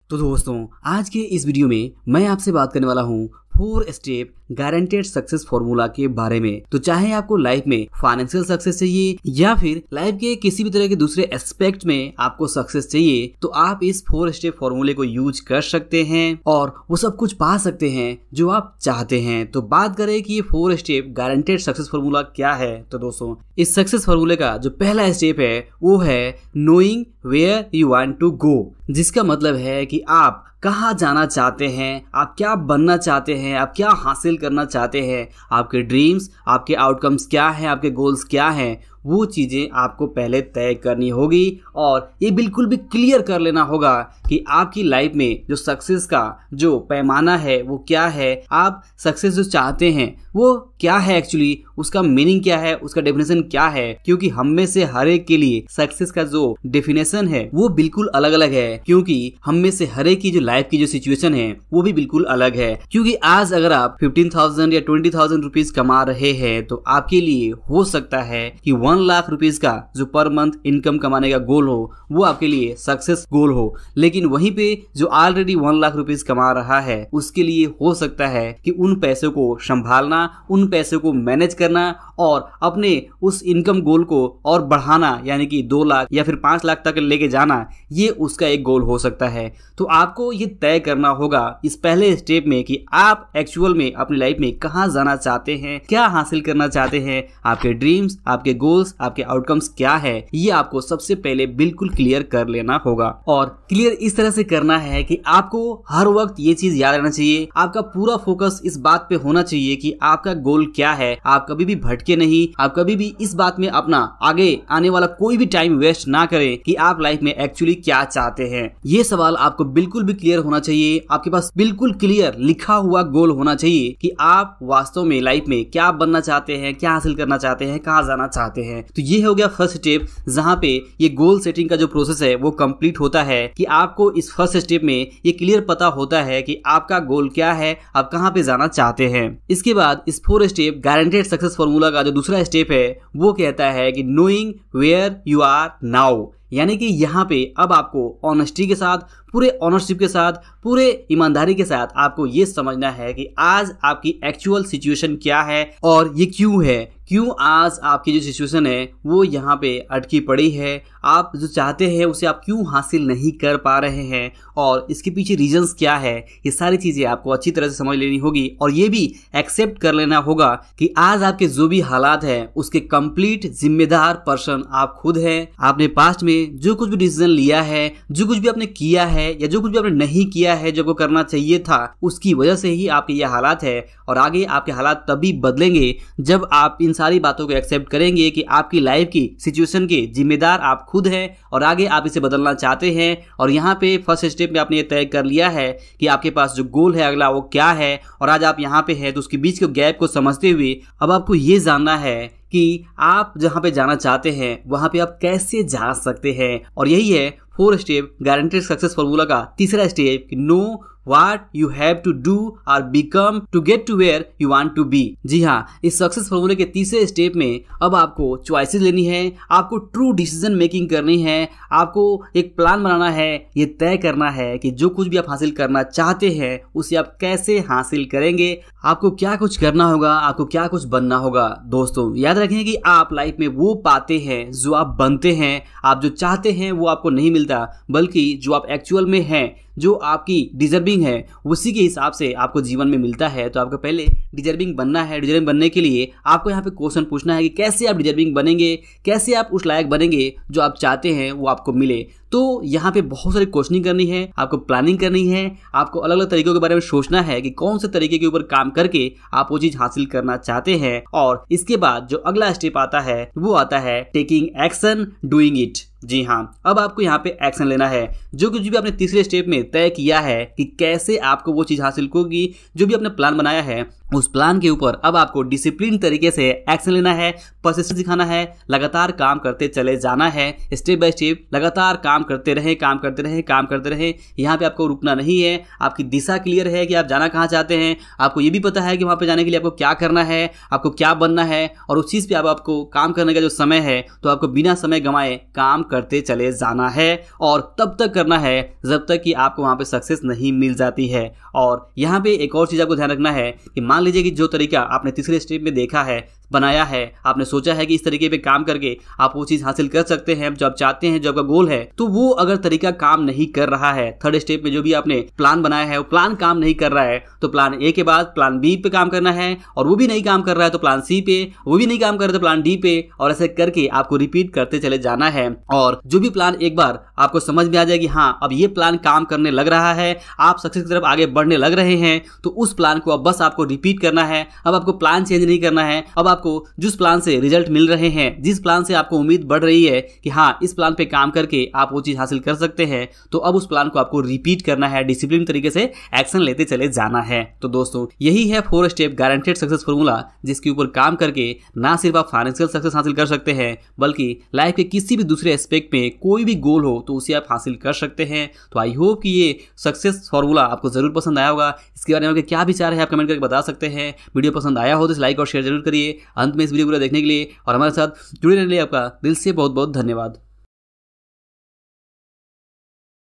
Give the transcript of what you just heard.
तो दोस्तों आज के इस वीडियो में मैं आपसे बात करने वाला हूँ 4 स्टेप गारंटेड सक्सेस फॉर्मूला के बारे में। तो चाहे आपको लाइफ में फाइनेंशियल सक्सेस चाहिए या फिर लाइफ के किसी भी तरह के दूसरे एस्पेक्ट में आपको सक्सेस चाहिए, तो आप इस 4 स्टेप फॉर्मूले को यूज कर सकते हैं और वो सब कुछ पा सकते हैं जो आप चाहते हैं। तो बात करें कि ये 4 स्टेप गारंटेड सक्सेस फॉर्मूला क्या है, तो दोस्तों इस सक्सेस फॉर्मूले का जो पहला स्टेप है वो है knowing where you want to go, जिसका मतलब है कि आप कहाँ जाना चाहते हैं, आप क्या बनना चाहते हैं, आप क्या हासिल करना चाहते हैं, आपके ड्रीम्स, आपके आउटकम्स क्या हैं, आपके गोल्स क्या हैं, वो चीज़ें आपको पहले तय करनी होगी और ये बिल्कुल भी क्लियर कर लेना होगा कि आपकी लाइफ में जो सक्सेस का जो पैमाना है वो क्या है, आप सक्सेस जो चाहते हैं वो क्या है, एक्चुअली उसका मीनिंग क्या है, उसका डेफिनेशन क्या है। क्योंकि हम में से हर एक के लिए सक्सेस का जो डेफिनेशन है वो बिल्कुल अलग अलग है, क्योंकि हम में से हर एक की जो लाइफ की जो सिचुएशन है वो भी बिल्कुल अलग है। क्योंकि आज अगर आप 15,000 या 20,000 रुपीज कमा रहे हैं तो आपके लिए हो सकता है कि 1 लाख रुपीज का जो पर मंथ इनकम कमाने का गोल हो वो आपके लिए सक्सेस गोल हो। लेकिन वहीं पे जो ऑलरेडी 1 लाख रुपीज कमा रहा है उसके लिए हो सकता है कि उन पैसों को संभालना, उन पैसों को मैनेज करना और अपने उस इनकम गोल को और बढ़ाना, यानी कि 2 लाख या फिर 5 लाख तक लेके जाना, ये उसका एक गोल हो सकता है। तो आपको ये तय करना होगा इस पहले स्टेप में कि आप एक्चुअल में अपनी लाइफ में कहाँ जाना चाहते हैं, क्या हासिल करना चाहते हैं, आपके ड्रीम्स, आपके गोल्स, आपके आउटकम्स क्या है, ये आपको सबसे पहले बिल्कुल क्लियर कर लेना होगा। और क्लियर इस तरह से करना है कि आपको हर वक्त ये चीज याद रहना चाहिए, आपका पूरा फोकस इस बात पे होना चाहिए कि आपका गोल क्या है। आप कभी भी भटके नहीं, आप कभी भी इस बात में अपना आगे आने वाला कोई भी टाइम वेस्ट ना करें कि आप लाइफ में एक्चुअली क्या चाहते हैं। ये सवाल आपको बिल्कुल भी क्लियर होना चाहिए, आपके पास बिल्कुल क्लियर लिखा हुआ गोल होना चाहिए कि आप वास्तव में लाइफ में क्या बनना चाहते हैं, क्या हासिल करना चाहते हैं, कहाँ जाना चाहते हैं। तो ये हो गया फर्स्ट स्टेप, जहां पे ये गोल सेटिंग का जो प्रोसेस है वो कंप्लीट होता है कि आपको इस फर्स्ट स्टेप में ये क्लियर पता होता है कि आपका गोल क्या है, आप कहां पे जाना चाहते हैं। इसके बाद इस 4 स्टेप गारंटेड सक्सेस फॉर्मूला का जो दूसरा स्टेप है वो कहता है कि knowing where you are now, यानी कि यहाँ पे अब आपको ऑनेस्टी के साथ, पूरे ऑनरशिप के साथ, पूरे ईमानदारी के साथ आपको ये समझना है कि आज आपकी एक्चुअल सिचुएशन क्या है और ये क्यों है, क्यों आज आपकी जो सिचुएशन है वो यहाँ पे अटकी पड़ी है, आप जो चाहते हैं उसे आप क्यों हासिल नहीं कर पा रहे हैं और इसके पीछे रीजंस क्या है। ये सारी चीजें आपको अच्छी तरह से समझ लेनी होगी और ये भी एक्सेप्ट कर लेना होगा कि आज आपके जो भी हालात है उसके कंप्लीट जिम्मेदार पर्सन आप खुद हैं। आपने पास्ट में जो कुछ भी डिसीजन लिया है, जो कुछ भी आपने किया है या जो कुछ भी आपने नहीं किया है जो आपको करना चाहिए था, उसकी वजह से ही आपके ये हालात है और आगे आपके हालात तभी बदलेंगे जब आप इन सारी बातों को एक्सेप्ट करेंगे कि आपकी लाइफ की सिचुएशन के जिम्मेदार आप खुद हैं और आगे आप इसे बदलना चाहते हैं। और यहाँ पे फर्स्ट स्टेप में आपने ये तय कर लिया है कि आपके पास जो गोल है अगला वो क्या है और आज आप यहाँ पे हैं, तो उसके बीच के गैप को समझते हुए अब आपको ये जानना है कि आप जहाँ पे जाना चाहते हैं वहाँ पे आप कैसे जा सकते हैं। और यही है 4 स्टेप गारंटेड सक्सेस फॉर्मूला का तीसरा स्टेप कि no What you have to do or become to get to where you want to be। जी हाँ, इस सक्सेस फॉर्मूले के तीसरे स्टेप में अब आपको चॉइसेस लेनी है, आपको ट्रू डिसीजन मेकिंग करनी है, आपको एक प्लान बनाना है, ये तय करना है कि जो कुछ भी आप हासिल करना चाहते हैं उसे आप कैसे हासिल करेंगे, आपको क्या कुछ करना होगा, आपको क्या कुछ बनना होगा। दोस्तों याद रखें कि आप लाइफ में वो पाते हैं जो आप बनते हैं, आप जो चाहते हैं वो आपको नहीं मिलता, बल्कि जो आप एक्चुअल में हैं, जो आपकी डिजर्विंग है उसी के हिसाब से आपको जीवन में मिलता है। तो आपको पहले डिजर्विंग बनना है। डिजर्विंग बनने के लिए आपको यहाँ पे क्वेश्चन पूछना है कि कैसे आप डिजर्विंग बनेंगे, कैसे आप उस लायक बनेंगे जो आप चाहते हैं वो आपको मिले। तो यहाँ पे बहुत सारी क्वेश्चनिंग करनी है, आपको प्लानिंग करनी है, आपको अलग अलग तरीकों के बारे में सोचना है कि कौन से तरीके के ऊपर काम करके आप वो चीज हासिल करना चाहते हैं। और इसके बाद जो अगला स्टेप आता है वो आता है टेकिंग एक्शन, डूइंग इट। जी हाँ, अब आपको यहाँ पे एक्शन लेना है। जो कुछ भी आपने तीसरे स्टेप में तय किया है कि कैसे आपको वो चीज हासिल होगी, जो भी आपने प्लान बनाया है उस प्लान के ऊपर अब आपको डिसिप्लिन तरीके से एक्शन लेना है, परसिस्टेंस दिखाना है, लगातार काम करते चले जाना है, स्टेप बाय स्टेप लगातार काम करते रहें, काम करते रहें, काम करते रहें। यहाँ पे आपको रुकना नहीं है। आपकी दिशा क्लियर है कि आप जाना कहाँ चाहते हैं, आपको ये भी पता है कि वहाँ पे जाने के लिए आपको क्या करना है, आपको क्या बनना है, और उस चीज़ पे आपको काम करने का जो समय है तो आपको बिना समय गंवाए काम करते चले जाना है, और तब तक करना है जब तक कि आपको वहाँ पे सक्सेस नहीं मिल जाती है। और यहाँ पे एक और चीज़ आपको ध्यान रखना है कि मान लीजिए कि जो तरीका आपने तीसरे स्टेप में देखा है, बनाया है, आपने सोचा है कि इस तरीके पे काम करके आप वो चीज़ हासिल कर सकते हैं जो आप चाहते हैं, जो आपका गोल है, तो वो अगर तरीका काम नहीं कर रहा है, थर्ड स्टेप में जो भी आपने प्लान बनाया है वो प्लान काम नहीं कर रहा है, तो प्लान ए के बाद प्लान बी पे काम करना है, और वो भी नहीं काम कर रहा है तो प्लान सी पे, वो भी नहीं काम कर रहा है तो प्लान डी पे, और ऐसे करके आपको रिपीट करते चले जाना है। और जो भी प्लान एक बार आपको समझ में आ जाए कि हाँ अब ये प्लान काम करने लग रहा है, आप सक्सेस की तरफ आगे बढ़ने लग रहे हैं, तो उस प्लान को अब बस आपको रिपीट करना है। अब आपको प्लान चेंज नहीं करना है। अब आपको जिस प्लान से रिजल्ट मिल रहे हैं, जिस प्लान से आपको उम्मीद बढ़ रही है कि हाँ इस प्लान पे काम करके आप वो चीज हासिल कर सकते हैं, तो अब उस प्लान को आपको रिपीट करना है, डिसिप्लिन तरीके से एक्शन लेते चले जाना है। तो दोस्तों यही है 4 स्टेप गारंटेड सक्सेस फॉर्मूला, जिसके ऊपर काम करके ना सिर्फ आप फाइनेंशियल सक्सेस हासिल कर सकते हैं, बल्कि लाइफ के किसी भी दूसरे एस्पेक्ट में कोई भी गोल हो तो उसे आप हासिल कर सकते हैं। तो आई होप कि ये सक्सेस फॉर्मूला आपको जरूर पसंद आया होगा। इसके बारे में आपके क्या विचार है आप कमेंट करके बता सकते हैं। वीडियो पसंद आया हो तो लाइक और शेयर जरूर करिए। अंत में इस वीडियो को देखने के लिए और हमारे साथ जुड़े रहने के लिए आपका दिल से बहुत बहुत धन्यवाद।